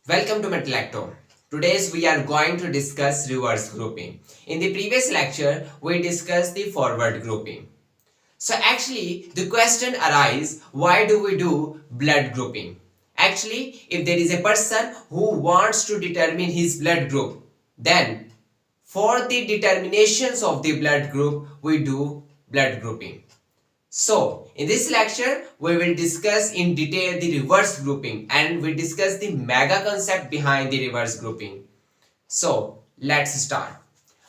Welcome to Lecto. Today we are going to discuss reverse grouping. In the previous lecture, we discussed the forward grouping. So actually, the question arises, why do we do blood grouping? Actually, if there is a person who wants to determine his blood group, then for the determinations of the blood group, we do blood grouping. So, in this lecture, we will discuss in detail the reverse grouping and we discuss the mega concept behind the reverse grouping. So, let's start.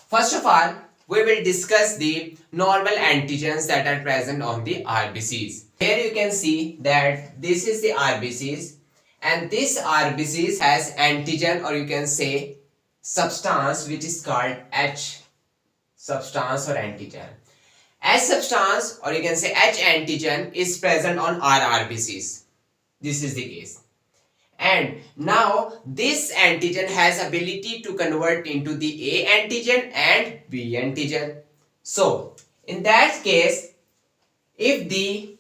First of all, we will discuss the normal antigens that are present on the RBCs. Here you can see that this is the RBCs and this RBCs has antigen, or you can say substance, which is called H substance or antigen. H substance, or you can say H antigen, is present on our RBCs. This is the case. And now this antigen has ability to convert into the A antigen and B antigen. So in that case, if the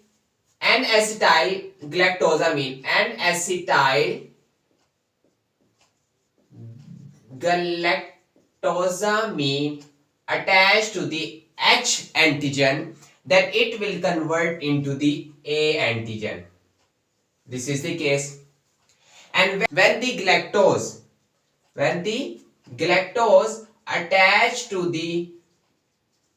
N-acetylgalactosamine attached to the H antigen, then it will convert into the A antigen. This is the case. And when the galactose attach to the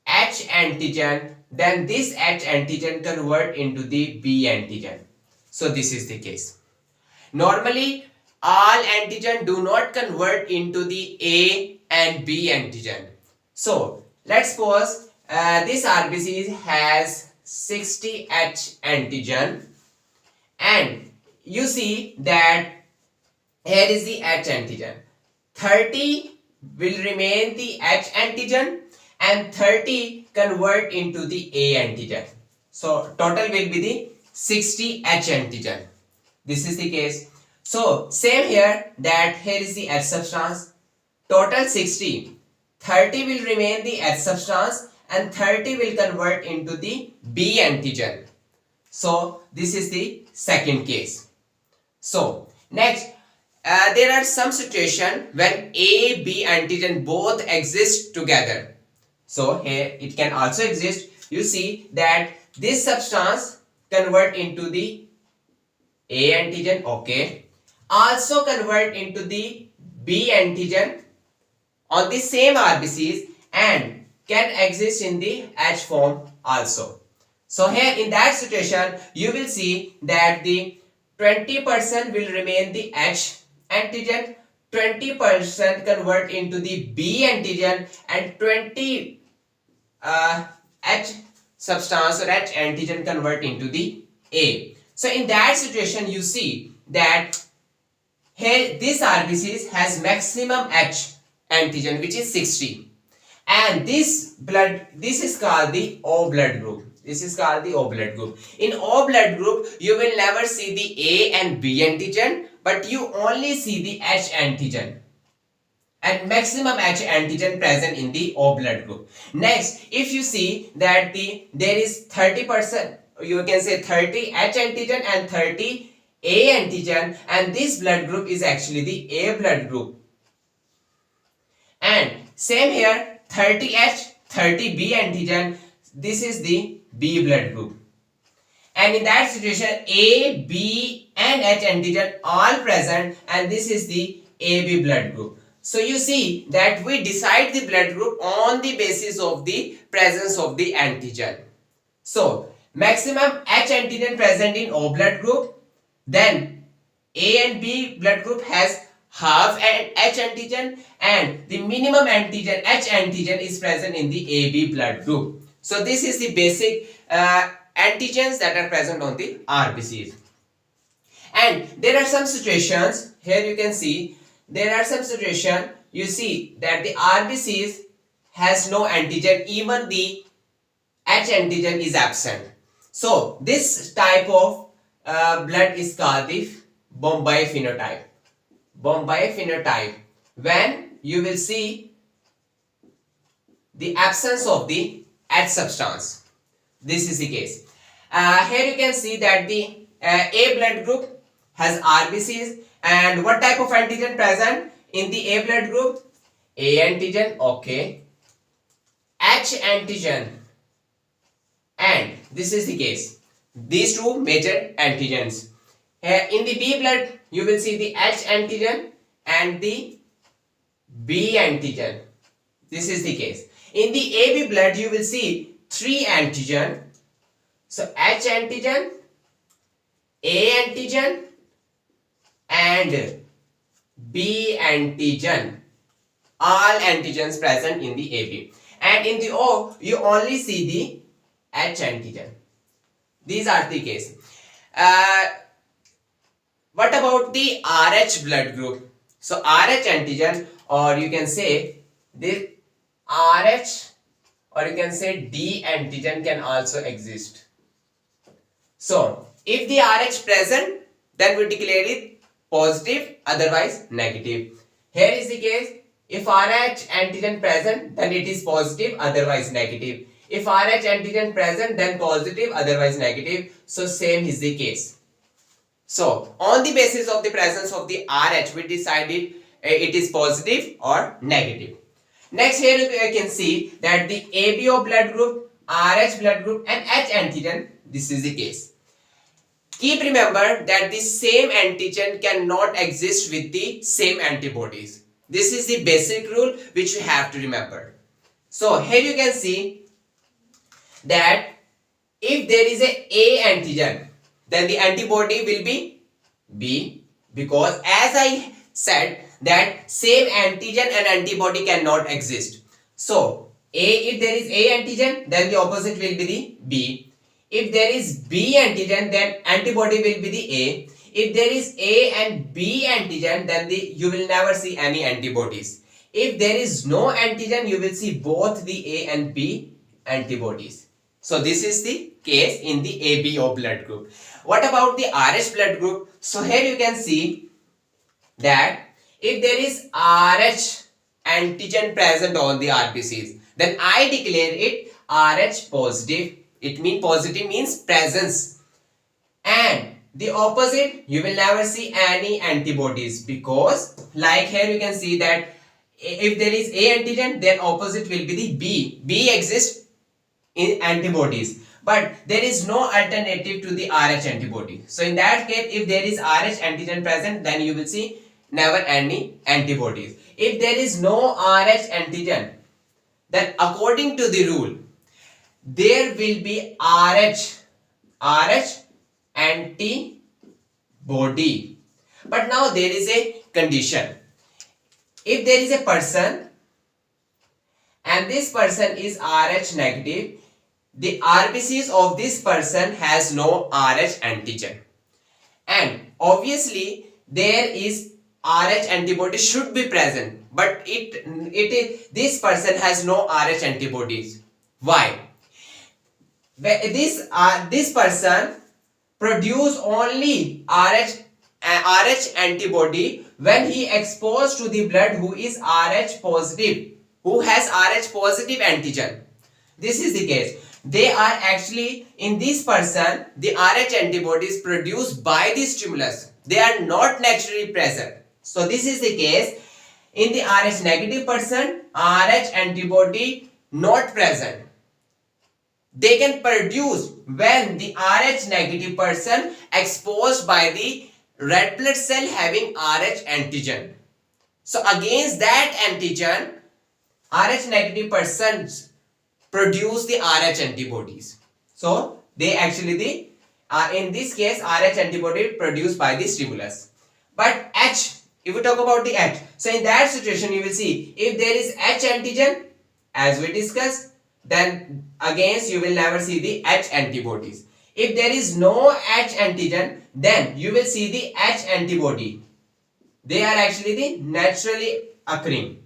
H antigen, then this H antigen convert into the B antigen. So this is the case. Normally, all antigen do not convert into the A and B antigen. So let's suppose this RBC has 60 H antigen, and you see that here is the H antigen. 30 will remain the H antigen and 30 convert into the A antigen. So total will be the 60 H antigen. This is the case. So same here, that here is the H substance. Total 60. 30 will remain the H substance and 30 will convert into the B antigen. So this is the second case. So next, there are some situation when A, B antigen both exist together. So here it can also exist. You see that this substance convert into the A antigen, okay. Also convert into the B antigen on the same RBCs and can exist in the H form also. So here in that situation, you will see that the 20% will remain the H antigen, 20% convert into the B antigen, and 20 H substance or H antigen convert into the A. So in that situation, you see that here this RBC has maximum H antigen, which is 60, and this is called the O blood group. This is called the O blood group. In O blood group, you will never see the A and B antigen, but you only see the H antigen and maximum H antigen present in the O blood group. Next, if you see that there is 30%, you can say 30 H antigen and 30 A antigen, and this blood group is actually the A blood group. And same here, 30 H, 30 B antigen, this is the B blood group. And in that situation, A, B and H antigen all present, and this is the AB blood group. So you see that we decide the blood group on the basis of the presence of the antigen. So maximum H antigen present in O blood group, then A and B blood group has half H antigen, and the minimum antigen H antigen is present in the AB blood group. So this is the basic antigens that are present on the RBCs. And there are some situations, here you can see, there are some situations, you see that the RBCs has no antigen, even the H antigen is absent. So this type of blood is called the Bombay phenotype. Bombay phenotype, when you will see the absence of the H substance. This is the case. Here you can see that the A blood group has RBCs And what type of antigen present in the A blood group? A antigen, okay. H antigen, and this is the case. These two major antigens. In the B blood, you will see the H antigen and the B antigen. This is the case. In the AB blood, you will see three antigen. So H antigen, A antigen, and B antigen. All antigens present in the AB. And in the O, you only see the H antigen. These are the case. What about the RH blood group? So RH antigen, or you can say the RH, or you can say D antigen can also exist. So if the RH present, then we declare it positive, otherwise negative. Here is the case. If RH antigen present, then it is positive, otherwise negative. If RH antigen present, then positive, otherwise negative. So same is the case. So on the basis of the presence of the RH, we decided it is positive or negative. Next, here you can see that the ABO blood group, RH blood group, and H antigen, this is the case. Keep remember that the same antigen cannot exist with the same antibodies. This is the basic rule which you have to remember. So here you can see that if there is a antigen, then the antibody will be B, because as I said that same antigen and antibody cannot exist. So if there is A antigen, then the opposite will be the B. If there is B antigen, then antibody will be the A. If there is A and B antigen, then you will never see any antibodies. If there is no antigen, you will see both the A and B antibodies. So this is the case in the ABO blood group. What about the RH blood group? So here you can see that if there is RH antigen present on the RBCs, then I declare it RH positive. It means positive means presence. And the opposite, you will never see any antibodies, because like here you can see that if there is A antigen, then opposite will be the B. B exists in antibodies, but there is no alternative to the RH antibody. So in that case, if there is RH antigen present, then you will see never any antibodies. If there is no RH antigen, then according to the rule, there will be RH antibody. But now there is a condition. If there is a person and this person is RH negative, the RBCs of this person has no RH antigen, and obviously there is RH antibody should be present, but this person has no RH antibodies. Why? This person produce only RH antibody when he exposed to the blood who is RH positive, who has RH positive antigen. This is the case. They are actually, in this person, the RH antibodies produced by the stimulus. They are not naturally present. So this is the case. In the RH negative person, RH antibody not present. They can produce when the RH negative person exposed by the red blood cell having RH antigen. So against that antigen, RH negative persons produce the RH antibodies. So they actually in this case RH antibody produced by the stimulus. But H, if we talk about the H, so in that situation you will see if there is H antigen, as we discussed, then against you will never see the H antibodies. If there is no H antigen, then you will see the H antibody. They are actually the naturally occurring.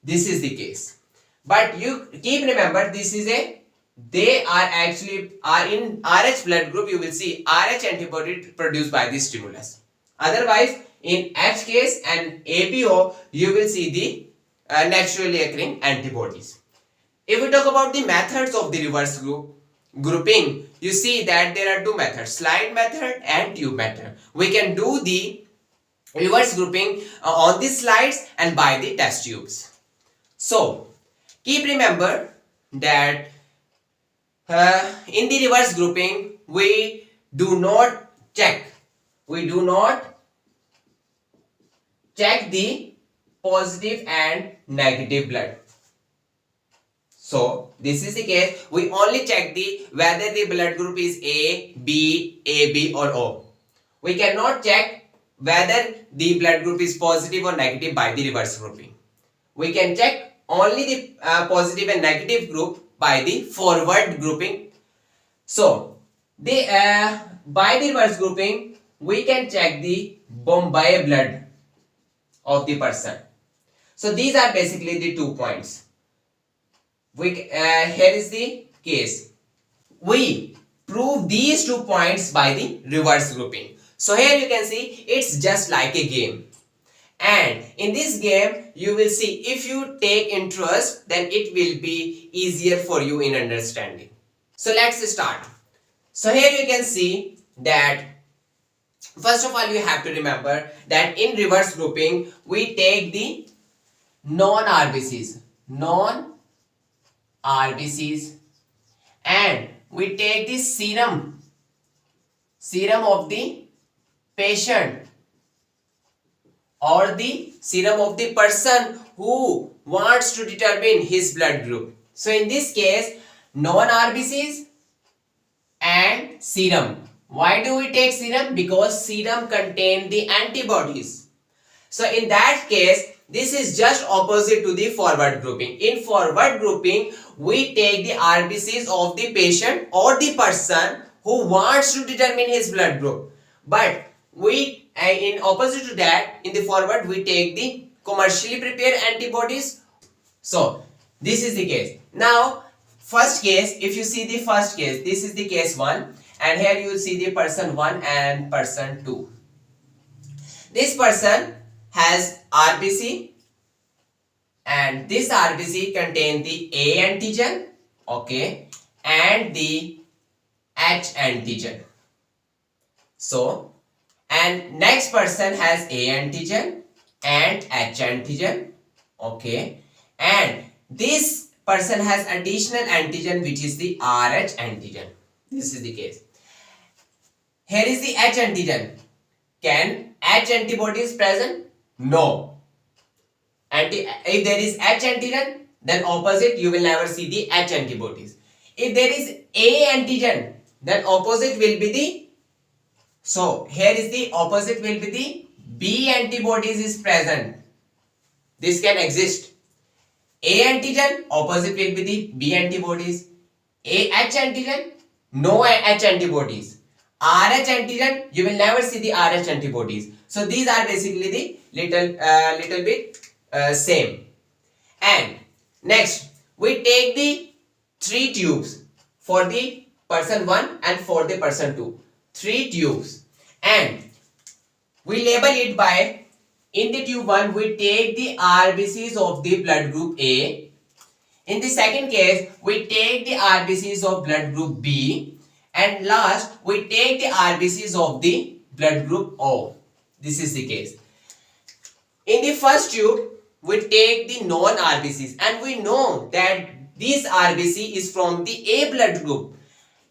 This is the case. But you keep remember, this is they are in RH blood group, you will see RH antibody produced by the stimulus. Otherwise, in H case and ABO, you will see the naturally occurring antibodies. If we talk about the methods of the reverse grouping, you see that there are two methods, slide method and tube method. We can do the reverse grouping on the slides and by the test tubes. So keep remember that in the reverse grouping we do not check the positive and negative blood. So this is the case, we only check the whether the blood group is A, B or O. We cannot check whether the blood group is positive or negative by the reverse grouping. We can check only the positive and negative group by the forward grouping. So the by the reverse grouping we can check the Bombay blood of the person. So these are basically the 2 points. Here is the case. We prove these 2 points by the reverse grouping. So here you can see it's just like a game. And in this game you will see if you take interest then it will be easier for you in understanding. So let's start. So here you can see that first of all you have to remember that in reverse grouping we take the non-RBCs and we take the serum of the patient or the serum of the person who wants to determine his blood group. So in this case non-RBCs and serum. Why do we take serum? Because serum contain the antibodies. So in that case this is just opposite to the forward grouping. In forward grouping we take the RBCs of the patient or the person who wants to determine his blood group. But we in opposite to that, in the forward we take the commercially prepared antibodies. So this is the case. Now first case, if you see the first case, this is the case 1 and here you see the person 1 and person 2. This person has RBC and this RBC contain the A antigen, okay, and the H antigen. So and next person has A antigen and H antigen, okay, and this person has additional antigen which is the RH antigen. This is the case. Here is the H antigen. Can H antibodies present? No. If there is H antigen, then opposite you will never see the H antibodies. If there is A antigen, then opposite will be the, so here is the opposite will be the B antibodies is present. This can exist. A antigen, opposite will be the B antibodies. A H antigen, no H antibodies. RH antigen, you will never see the RH antibodies. So these are basically the little bit same. And next we take the 3 tubes for the person 1 and for the person 2. 3 tubes and we label it by, in the tube 1 we take the RBCs of the blood group A. In the second case we take the RBCs of blood group B, and last we take the RBCs of the blood group O. This is the case. In the first tube we take the non-RBCs and we know that this RBC is from the A blood group.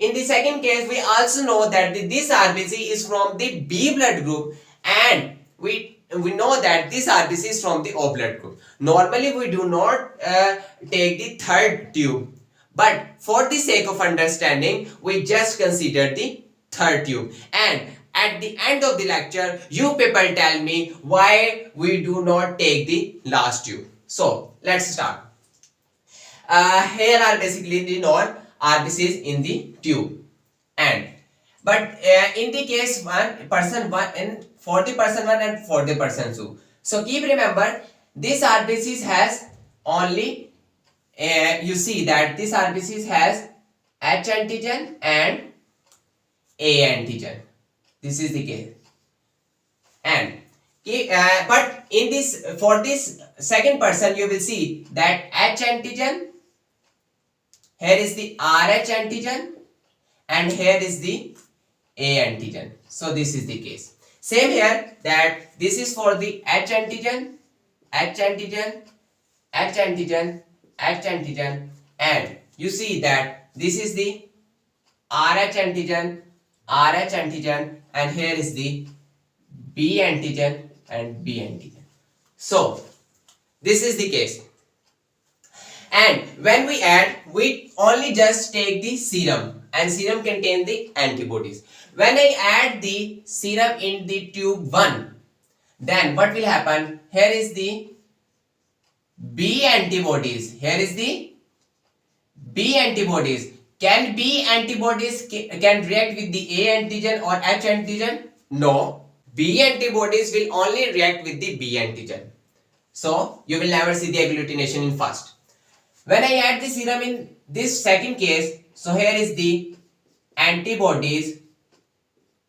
In the second case we also know that this RBC is from the B blood group, and we know that this RBC is from the O blood group. Normally we do not take the third tube, but for the sake of understanding we just consider the third tube, and at the end of the lecture you people tell me why we do not take the last tube. So let's start. Here are basically the non-RBCs in the tube, and but in the case person 1 and for the person 1 and for the person 2. So keep remember this RBCs has only you see that this RBCs has H antigen and A antigen. This is the case. And but in this, for this second person you will see that H antigen, here is the RH antigen, and here is the A antigen. So this is the case. Same here, that this is for the H antigen, H antigen, H antigen, H antigen, and you see that this is the RH antigen, RH antigen, and here is the B antigen and B antigen. So this is the case. And when we add, we only just take the serum, and serum contain the antibodies. When I add the serum in the tube 1, then what will happen? Here is the B antibodies. Here is the B antibodies. Can B antibodies can react with the A antigen or H antigen? No. B antibodies will only react with the B antigen. So you will never see the agglutination in first. When I add the serum in this second case, so here is the antibodies,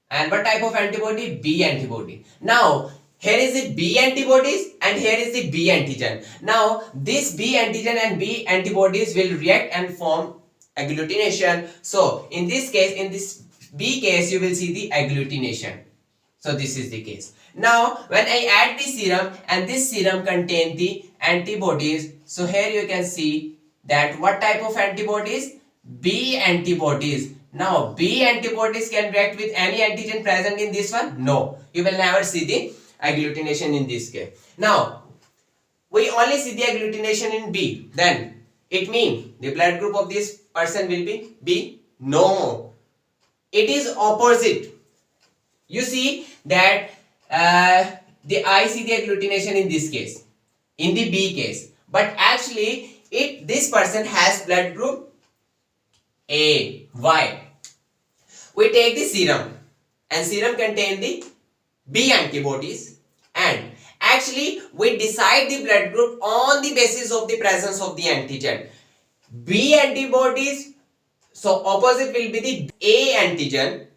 and what type of antibody? B antibody. Now here is the B antibodies and here is the B antigen. Now this B antigen and B antibodies will react and form agglutination. So in this case, in this B case, you will see the agglutination. So this is the case. Now when I add the serum, and this serum contain the antibodies, so here you can see that what type of antibodies? B antibodies. Now B antibodies can react with any antigen present in this one? No. You will never see the agglutination in this case. Now we only see the agglutination in B. Then it means the blood group of this person will be B? No. It is opposite. You see that I see the agglutination in this case, in the B case, but actually this person has blood group A. Why? We take the serum, and serum contain the B antibodies, and actually we decide the blood group on the basis of the presence of the antigen. B antibodies, so opposite will be the A antigen,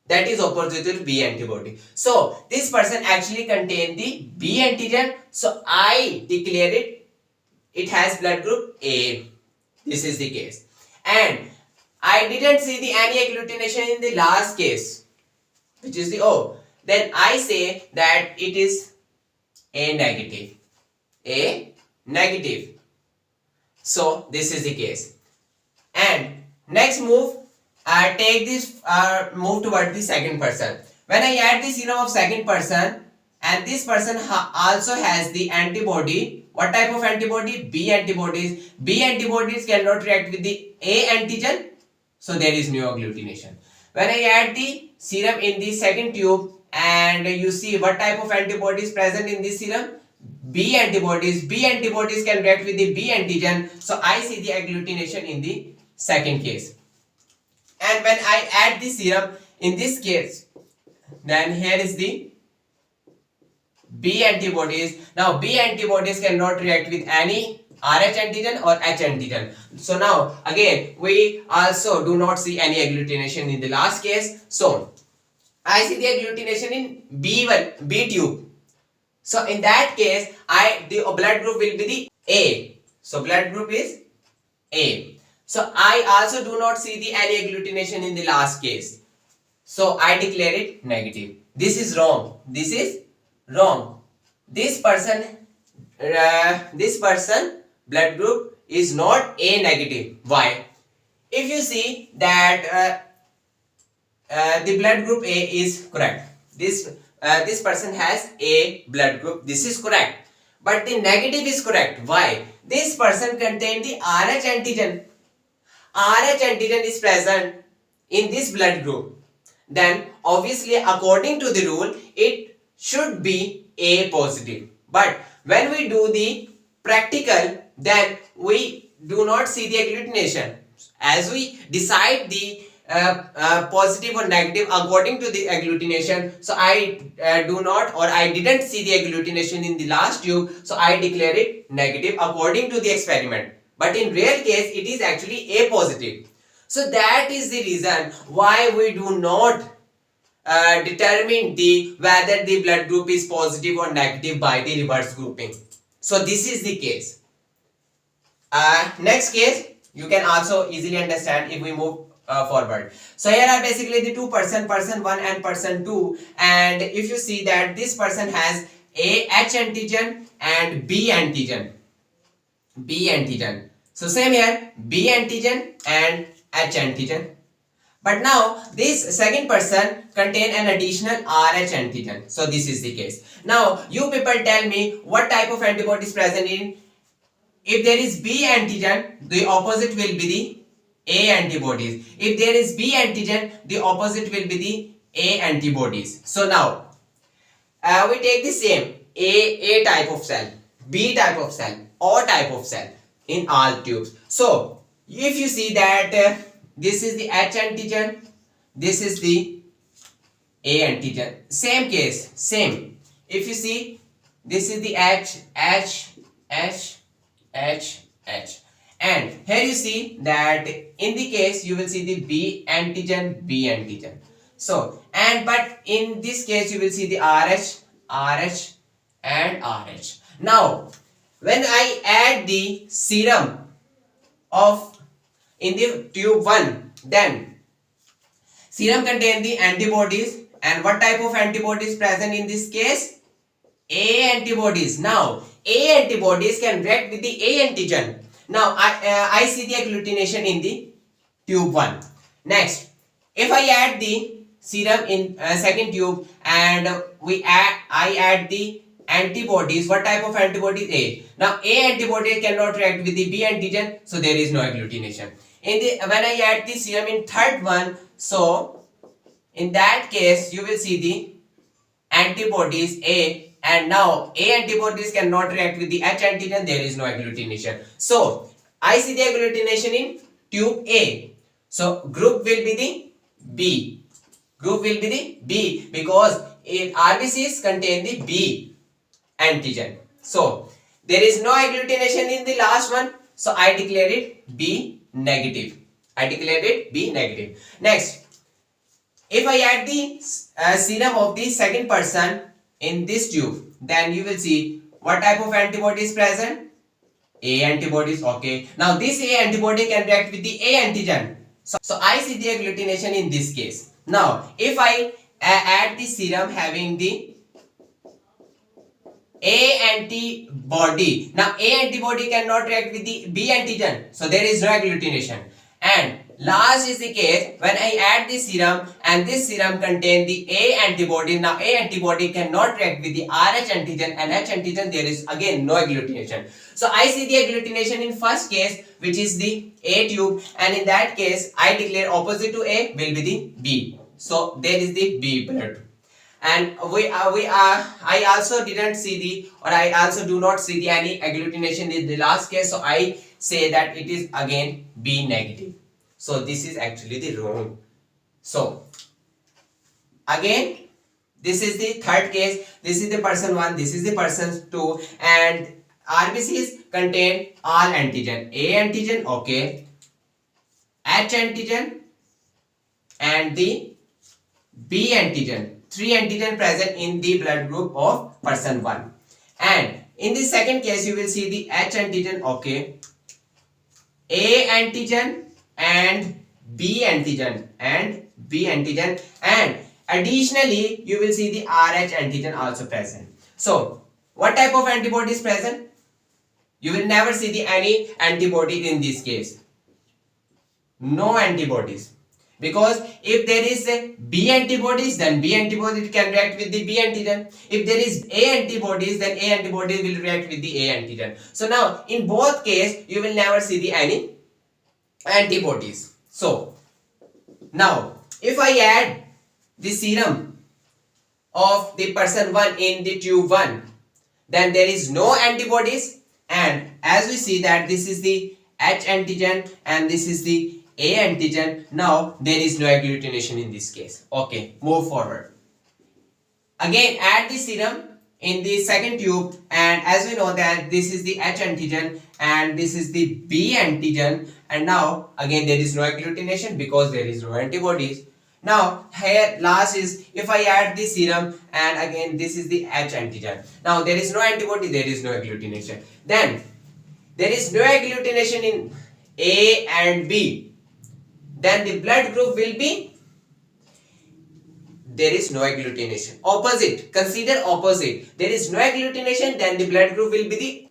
that is opposite to B antibody. So this person actually contain the B antigen, so I declare it has blood group A. This is the case. And I didn't see the any agglutination in the last case, which is the O. Then I say that it is A negative. A negative. So this is the case. And next move, take this move toward the second person. When I add the serum of second person, and this person also has the antibody. What type of antibody? B antibodies. B antibodies cannot react with the A antigen, so there is no agglutination. When I add the serum in the second tube, and you see what type of antibodies present in this serum? B antibodies. B antibodies can react with the B antigen, so I see the agglutination in the second case. And when I add the serum in this case, then here is the B antibodies. Now B antibodies cannot react with any RH antigen or H antigen. So now again we also do not see any agglutination in the last case. So I see the agglutination in B tube. So in that case, the blood group will be the A. So blood group is A. So I also do not see the any agglutination in the last case. So I declare it negative. This is wrong. This is wrong. This person blood group is not A negative. Why? If you see that the blood group A is correct. This person has A blood group. This is correct. But the negative is correct. Why? This person contains the RH antigen. RH antigen is present in this blood group. Then obviously according to the rule it should be A positive. But when we do the practical, then we do not see the agglutination. As we decide the positive or negative according to the agglutination, so I didn't see the agglutination in the last tube, so I declare it negative according to the experiment. But in real case it is actually A positive. So that is the reason why we do not determine whether the blood group is positive or negative by the reverse grouping. So this is the case. Next case you can also easily understand if we move forward. So here are basically the two person 1 and person 2, and if you see that this person has a H antigen and B antigen. So same here, B antigen and H antigen. But now this second person contain an additional RH antigen. So this is the case. Now you people tell me what type of antibody is present in. If there is B antigen, the opposite will be the A antibodies. If there is B antigen, the opposite will be the A antibodies. So now we take the same A type of cell, B type of cell, O type of cell in all tubes. So if you see that this is the H antigen, this is the A antigen. Same case, same. If you see, this is the H, and here you see that in the case you will see the B antigen. So, but in this case you will see the RH, and RH. Now, when I add the serum of in the tube 1, then serum contain the antibodies, and what type of antibodies present in this case? A antibodies. Now A antibodies can react with the A antigen. Now I see the agglutination in the tube 1. Next, if I add the serum in second tube and I add the antibodies, what type of antibodies? A. Now A antibody cannot react with the B antigen, so there is no agglutination. When I add the serum in third one, so in that case you will see the antibodies A, and now A antibodies cannot react with the H antigen, there is no agglutination. So I see the agglutination in tube A. So group will be the B. Because RBCs contain the B antigen. So there is no agglutination in the last one. So I declare it B negative. Next, if I add the serum of the second person in this tube, then you will see what type of antibody is present? A antibodies. Okay. Now this A antibody can react with the A antigen. So I see the agglutination in this case. Now if I add the serum having the A antibody. Now A antibody cannot react with the B antigen, so there is no agglutination. And last is the case when I add the serum and this serum contain the A antibody. Now A antibody cannot react with the RH antigen and H antigen, there is again no agglutination. So I see the agglutination in first case, which is the A tube, and in that case I declare opposite to A will be the B. So there is the B blood. And I also didn't see the, or I also do not see the any agglutination in the last case, so I say that it is again B negative. So this is actually the wrong. So again, this is the third case, this is the person 1, this is the person 2, and RBCs contain all antigen, A antigen, okay, H antigen and the B antigen. 3 antigen present in the blood group of person 1. And in the second case you will see the H antigen, okay, A antigen and B antigen, and additionally you will see the RH antigen also present. So what type of antibody is present? You will never see the any antibody in this case. No antibodies. Because if there is a B antibodies, then B antibody can react with the B antigen. If there is A antibodies, then A antibody will react with the A antigen. So now in both case you will never see the any antibodies. So now if I add the serum of the person 1 in the tube 1, then there is no antibodies, and as we see that this is the H antigen and this is the A antigen. Now there is no agglutination in this case. Okay, move forward. Again add the serum in the second tube, and as we know that this is the H antigen and this is the B antigen, and now again there is no agglutination because there is no antibodies. Now here last is if I add the serum and again this is the H antigen. Now there is no antibody, there is no agglutination. Then there is no agglutination in A and B. then the blood group will be, there is no agglutination. Opposite, consider opposite. There is no agglutination, then the blood group will be the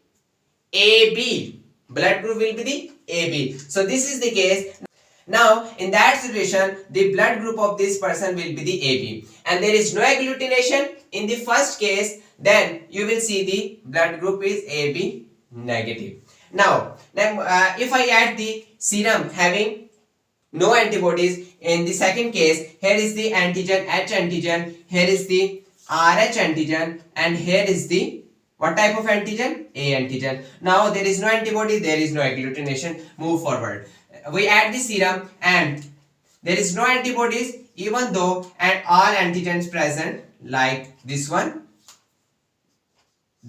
AB. Blood group will be the AB. So this is the case. Now in that situation, the blood group of this person will be the AB. And there is no agglutination in the first case, then you will see the blood group is AB negative. Now, if I add the serum having no antibodies in the second case, here is the antigen H antigen, here is the RH antigen, and here is the what type of antigen? A antigen. Now there is no antibody, there is no agglutination. Move forward. We add the serum and there is no antibodies even though and all antigens present like this one.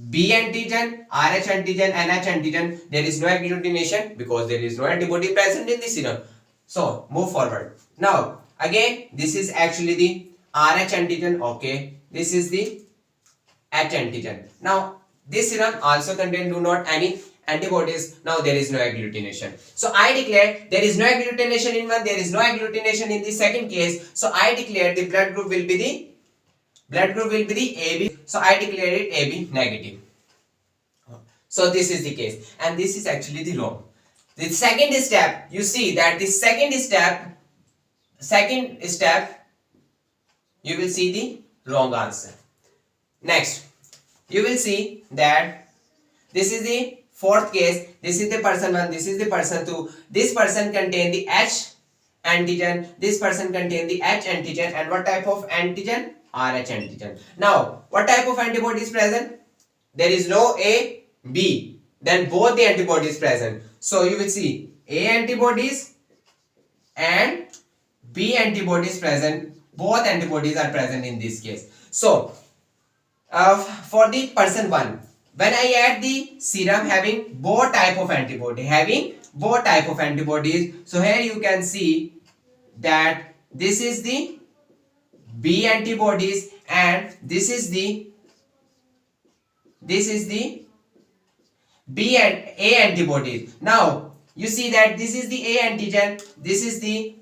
B antigen, RH antigen, NH antigen, there is no agglutination because there is no antibody present in the serum. So move forward. Now again this is actually the RH antigen, okay. This is the H antigen. Now this serum also contain do not any antibodies. Now there is no agglutination. So I declare there is no agglutination in one, there is no agglutination in the second case. So I declare the blood group will be the AB. So I declare it AB negative. So this is the case, and this is actually the wrong. The second step, you see that the second step, you will see the wrong answer. Next, you will see that this is the fourth case. This is the person 1, this is the person 2. This person contain the H antigen, this person contain the H antigen, and what type of antigen? RH antigen. Now, what type of antibody is present? There is no A, B. Then both the antibodies present. So you will see A antibodies and B antibodies present. Both antibodies are present in this case. So for the person 1, when I add the serum having both type of antibodies, so here you can see that this is the B antibodies and this is the B and A antibodies. Now you see that this is the A antigen, this is the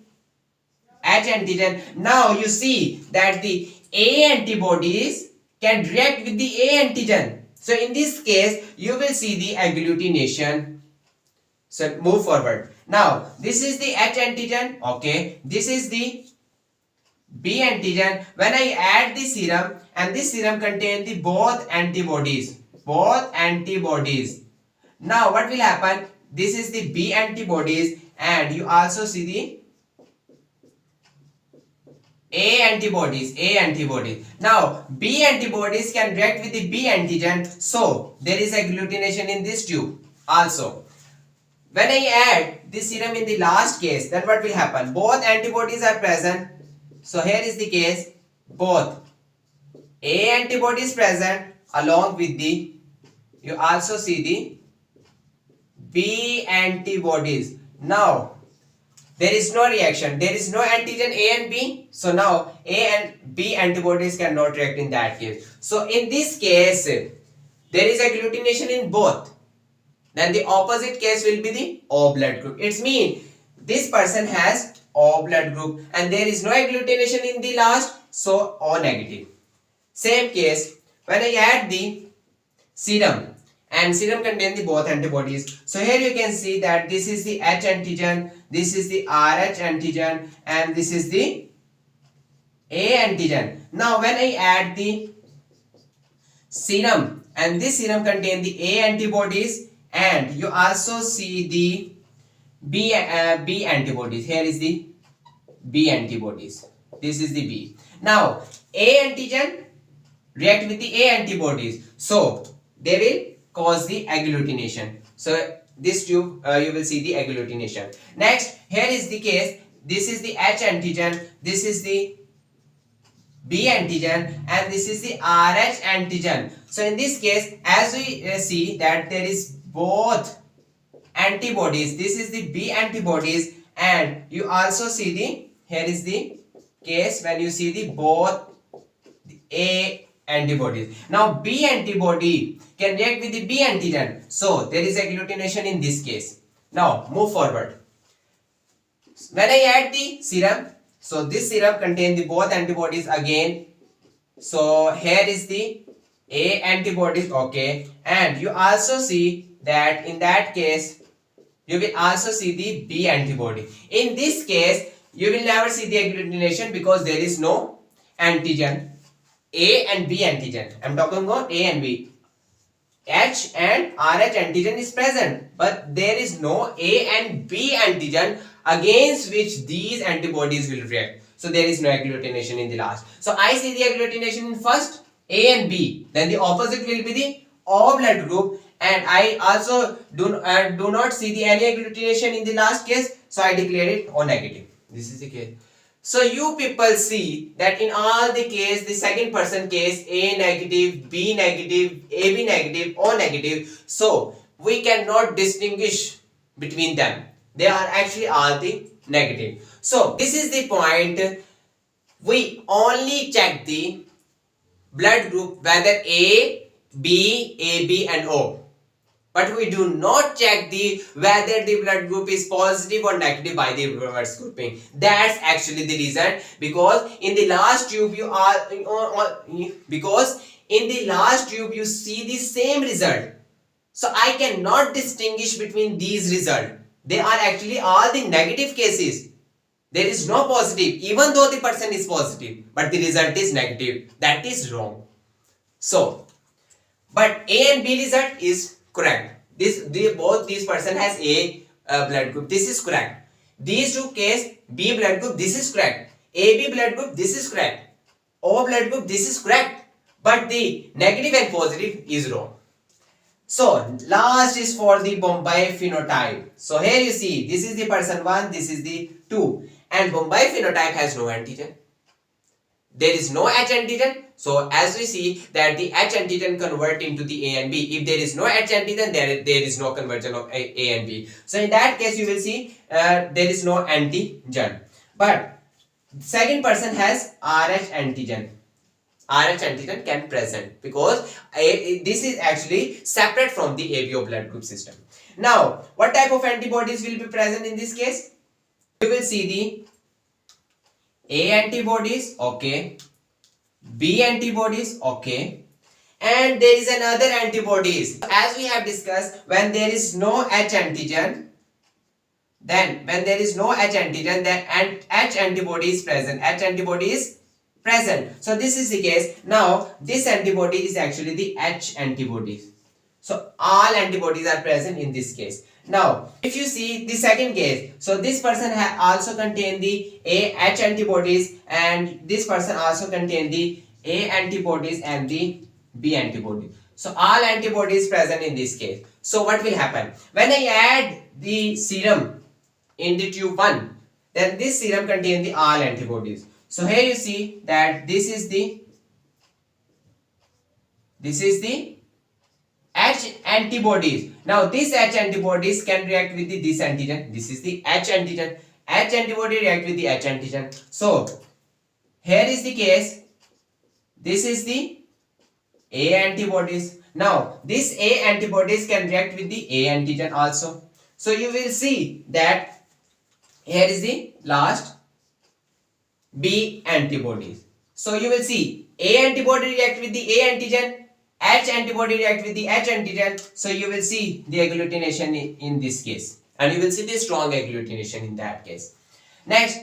H antigen. Now you see that the A antibodies can react with the A antigen. So in this case, you will see the agglutination. So move forward. Now this is the H antigen, okay. This is the B antigen. When I add the serum, and this serum contains the both antibodies. Now what will happen? This is the B antibodies, and you also see the A antibodies. Now B antibodies can react with the B antigen, so there is agglutination in this tube also. When I add this serum in the last case, then what will happen? Both antibodies are present. So here is the case, both A antibodies present along with the, you also see the B antibodies. Now there is no reaction, there is no antigen A and B, so now A and B antibodies cannot react in that case. So in this case, there is agglutination in both. Then the opposite case will be the O blood group. It means this person has O blood group and there is no agglutination in the last, so O negative. Same case, when I add the serum, and serum contains the both antibodies. So here you can see that this is the H antigen, this is the RH antigen, and this is the A antigen. Now when I add the serum, and this serum contains the A antibodies, and you also see the B antibodies. Here is the B antibodies. This is the B. Now A antigen react with the A antibodies, so they will cause the agglutination. So this tube you will see the agglutination. Next, here is the case. This is the H antigen, this is the B antigen, and this is the RH antigen. So in this case, as we see that there is both antibodies, this is the B antibodies, and you also see the, here is the case when you see the both the A antibodies. Now B antibody can react with the B antigen, so there is agglutination in this case. Now move forward. When I add the serum, so this serum contains the both antibodies again. So here is the A antibodies, okay, and you also see that in that case you will also see the B antibody. In this case, you will never see the agglutination because there is no antigen, A and B antigen. I am talking about A and B. H and RH antigen is present, but there is no A and B antigen against which these antibodies will react. So there is no agglutination in the last. So I see the agglutination in first A and B. Then the opposite will be the O blood group, and I also do not see the any agglutination in the last case. So I declare it O negative. This is the case. So you people see that in all the case, the second person case, A negative, B negative, AB negative, O negative. So we cannot distinguish between them. They are actually all the negative. So this is the point. We only check the blood group whether A, B, AB and O. But we do not check the whether the blood group is positive or negative by the reverse grouping. That's actually the reason, because in the last tube you see the same result. So I cannot distinguish between these results. They are actually all the negative cases. There is no positive, even though the person is positive, but the result is negative. That is wrong. So, but A and B result is correct. Both these person has A blood group. This is correct. These two case B blood group. This is correct. AB blood group. This is correct. O blood group. This is correct. But the negative and positive is wrong. So last is for the Bombay phenotype. So here you see this is the person 1. This is the 2. And Bombay phenotype has no antigen. There is no H antigen. So as we see that the H antigen convert into the A and B. If there is no H antigen, there is no conversion of A and B. So in that case you will see there is no antigen. But second person has RH antigen. RH antigen can present because this is actually separate from the ABO blood group system. Now what type of antibodies will be present in this case? You will see the A antibodies, okay, B antibodies, okay, and there is another antibodies. As we have discussed, when there is no H antigen, then H antibody is present. H antibody is present. So this is the case. Now this antibody is actually the H antibodies. So all antibodies are present in this case. Now if you see the second case, so this person also contain the H antibodies, and this person also contain the A antibodies and the B antibodies. So all antibodies present in this case. So what will happen? When I add the serum in the tube 1, then this serum contains the all antibodies. So here you see that this is the H antibodies. Now this H antibodies can react with this antigen. This is the H antigen. H antibody react with the H antigen. So here is the case. This is the A antibodies. Now this A antibodies can react with the A antigen also. So you will see that here is the last B antibodies. So you will see A antibody react with the A antigen, H antibody react with the H antigen. So you will see the agglutination in this case, and you will see the strong agglutination in that case. Next,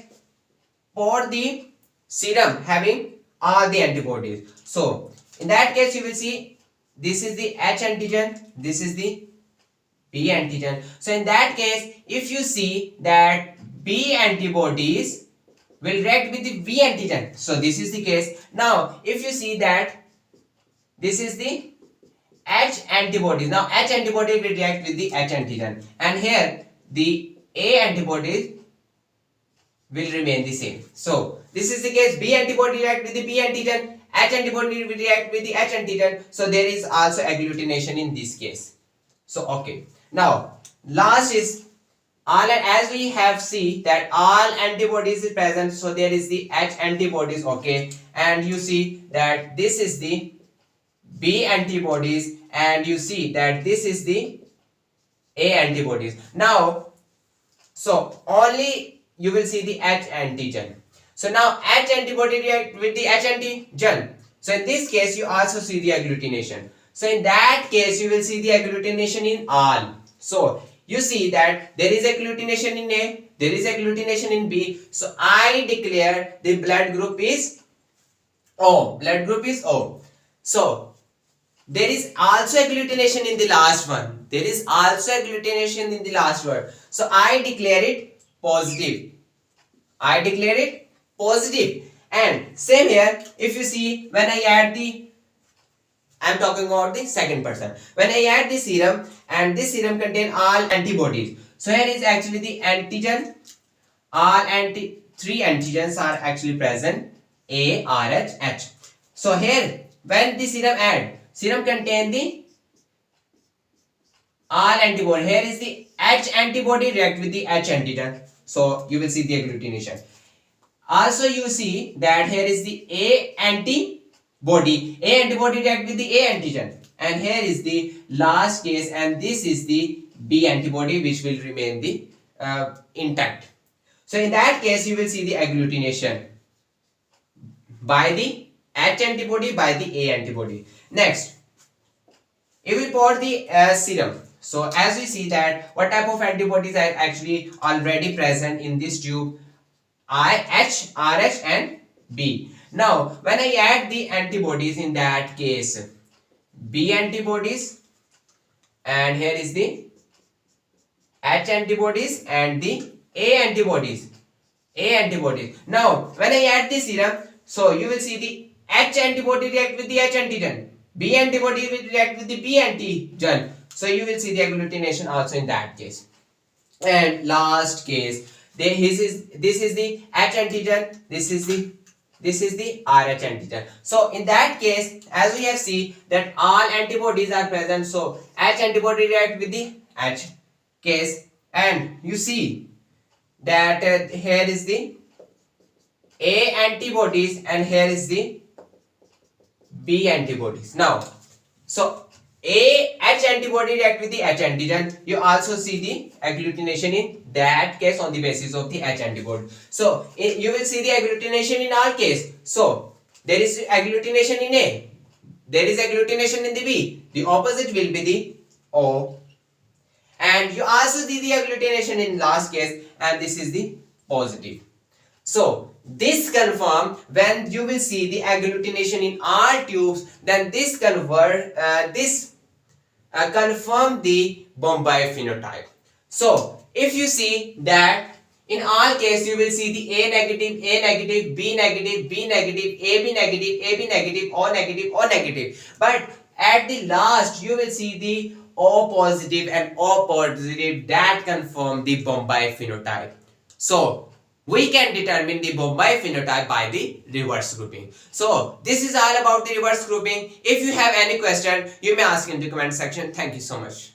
for the serum having all the antibodies. So in that case you will see this is the H antigen, this is the B antigen. So in that case, if you see that B antibodies will react with the V antigen. So this is the case. Now if you see that this is the H antibodies. Now H antibody will react with the H antigen, and here the A antibodies will remain the same. So this is the case. B antibody react with the B antigen, H antibody will react with the H antigen. So there is also agglutination in this case. So okay. Now last is all, as we have seen that all antibodies is present. So there is the H antibodies, okay, and you see that this is the B antibodies, and you see that this is the A antibodies. Now so only you will see the H antigen. So now H antibody react with the H antigen. So in this case, you also see the agglutination. So in that case, you will see the agglutination in all. So you see that there is agglutination in A, there is agglutination in B. So I declare the blood group is O. Blood group is O. So there is also agglutination in the last one. There is also agglutination in the last one. So I declare it positive. I declare it positive. And same here, if you see, when I add the, I am talking about the second person. When I add the serum, and this serum contain all antibodies. So here is actually the antigen. Three antigens are actually present. A, R, H, H. So here, when the serum contain the all antibody. Here is the H antibody react with the H antigen. So you will see the agglutination. Also you see that here is the A antibody. A antibody react with the A antigen. And here is the last case, and this is the B antibody which will remain the intact. So in that case you will see the agglutination by the H antibody, by the A antibody. Next, if we pour the serum. So as we see that what type of antibodies are actually already present in this tube, I, H, RH and B. Now when I add the antibodies, in that case B antibodies, and here is the H antibodies and the A antibodies. Now when I add the serum, so you will see the H antibody react with the H antigen. B antibody will react with the B antigen. So you will see the agglutination also in that case. And last case, this is the H antigen, this is the RH antigen. So in that case, as we have seen that all antibodies are present, so H antibody react with the H case, and you see that here is the A antibodies and here is the B antibodies. Now, so H antibody react with the H antigen. You also see the agglutination in that case on the basis of the H antibody. So you will see the agglutination in all case. So there is agglutination in A, there is agglutination in the B. The opposite will be the O. And you also see the agglutination in last case, and this is the positive. So this confirm, when you will see the agglutination in all tubes, then this confirm the Bombay phenotype. So if you see that in all case you will see the A negative, B negative, B negative, AB negative, AB negative, O negative, O negative. But at the last you will see the O positive and O positive, that confirm the Bombay phenotype. So we can determine the Bombay phenotype by the reverse grouping. So this is all about the reverse grouping. If you have any question, you may ask in the comment section. Thank you so much.